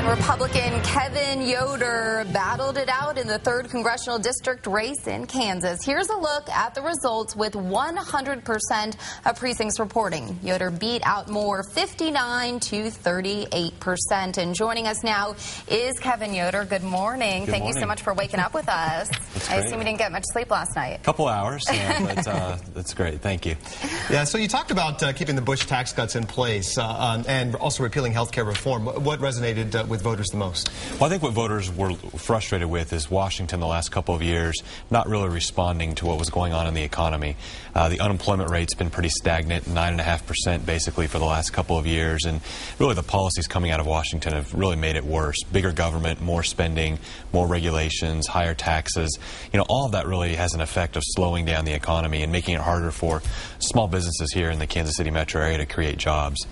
Republican Kevin Yoder battled it out in the 3rd Congressional District race in Kansas. Here's a look at the results with 100% of precincts reporting. Yoder beat out Moore 59 to 38%. And joining us now is Kevin Yoder. Good morning. Thank you so much for waking up with us. I assume you didn't get much sleep last night. A couple hours, yeah, but that's great. Thank you. Yeah, so you talked about keeping the Bush tax cuts in place and also repealing health care reform. What resonated with voters the most? Well, I think what voters were frustrated with is Washington the last couple of years not really responding to what was going on in the economy. The unemployment rate's been pretty stagnant, 9.5% basically for the last couple of years, and really the policies coming out of Washington have really made it worse. Bigger government, more spending, more regulations, higher taxes. You know, all of that really has an effect of slowing down the economy and making it harder for small businesses here in the Kansas City metro area to create jobs.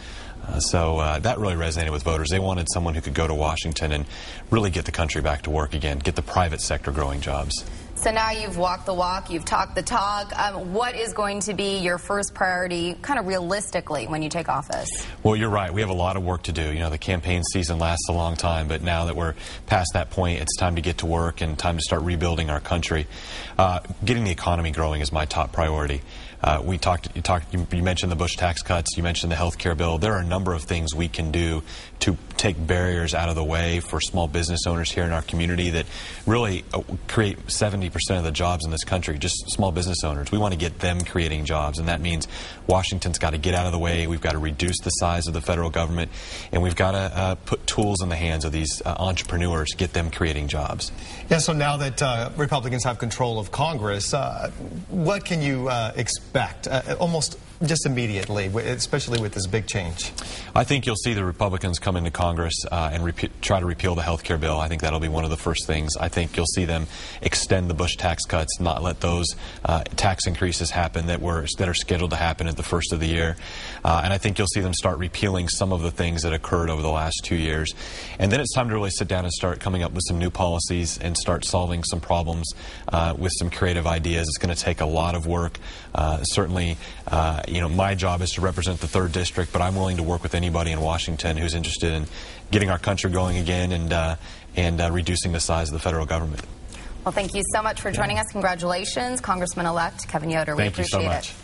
So that really resonated with voters. They wanted someone who could go to Washington and really get the country back to work again, get the private sector growing jobs. So now you've walked the walk, you've talked the talk. What is going to be your first priority, kind of realistically, when you take office? Well, you're right. We have a lot of work to do. You know, the campaign season lasts a long time, but now that we're past that point, it's time to get to work and time to start rebuilding our country. Getting the economy growing is my top priority. You mentioned the Bush tax cuts, you mentioned the health care bill. There are a number of things we can do to take barriers out of the way for small business owners here in our community that really create 70% of the jobs in this country, just small business owners. We want to get them creating jobs, and that means Washington's got to get out of the way. We've got to reduce the size of the federal government, and we've got to put tools in the hands of these entrepreneurs, get them creating jobs. Yeah, so now that Republicans have control of Congress, what can you expect almost just immediately, especially with this big change? I think you'll see the Republicans come into Congress and try to repeal the health care bill. I think that'll be one of the first things. I think you'll see them extend the Bush tax cuts, not let those tax increases happen that are scheduled to happen at the first of the year. And I think you'll see them start repealing some of the things that occurred over the last 2 years. And then it's time to really sit down and start coming up with some new policies and start solving some problems with some creative ideas. It's going to take a lot of work. Certainly, you know, my job is to represent the 3rd District, but I'm willing to work with anybody in Washington who's interested in getting our country going again and reducing the size of the federal government. Well, thank you so much for joining us. Congratulations, Congressman-elect Kevin Yoder. We appreciate it. Thank you so much.